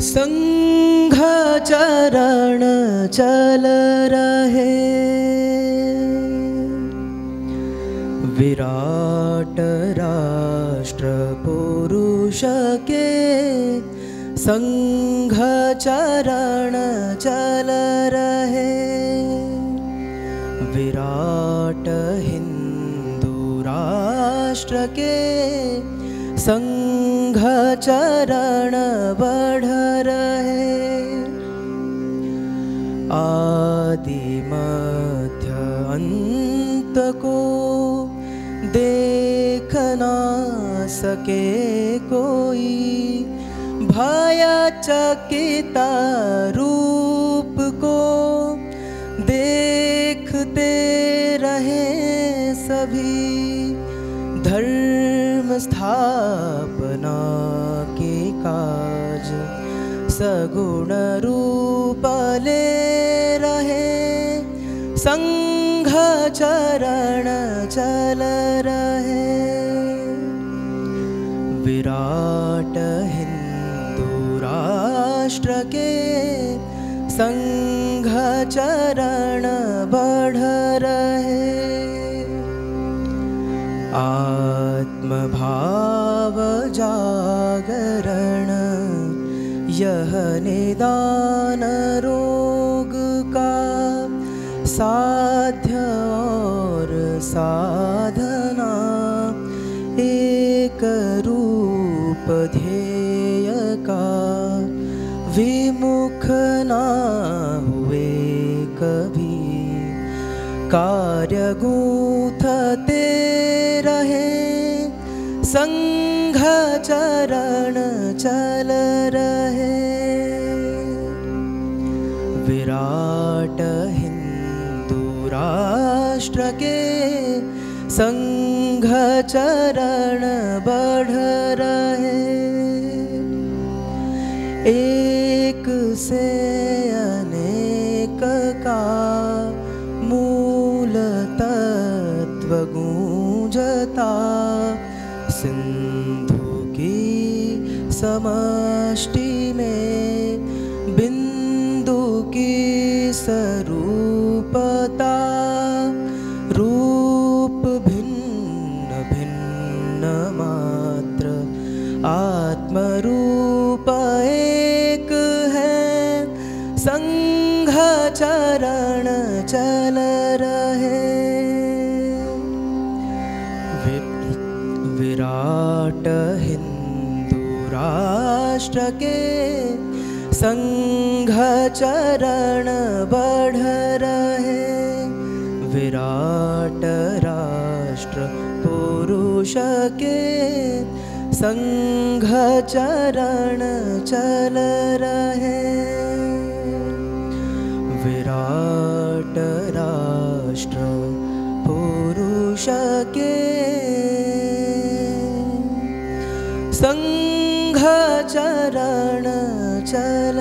संघ चरण चल रहे, विराट राष्ट्र पुरुष के संघ चरण चल रहे। विराट हिंदू राष्ट्र के संघ चरण बढ़ रहे। आदि मध्य अंत को देख ना सके कोई, भय चकित रूप को देखते रहे सभी। धर्म स्थापना के काज सगुण रूप ले रहे। संघ चरण चल रहे। विराट हिंदू राष्ट्र के संघ चरण बढ़ रहे। आत्मभाव जागरण यह निदान रोग का साध्य और साधना एक रूप ध्येय का। विमुख ना हुए कभी कार्य गूंथते रहे। संघ चरण चल रहे। विराट हिंदू राष्ट्र के संघ चरण बढ़ रहे। एक से अनेक का मूल तत्व गूंजता। सिंधु की समष्टि में बिंदु की स्वरूपता। रूप भिन्न भिन्न मात्र आत्मरूप एक है। संघ चरण चल रहे। विराट हिंदू राष्ट्र के संघ चरण बढ़ रहे। विराट राष्ट्र पुरुष के संघ चरण चल रहे। विराट राष्ट्र पुरुष के संघ चरण चल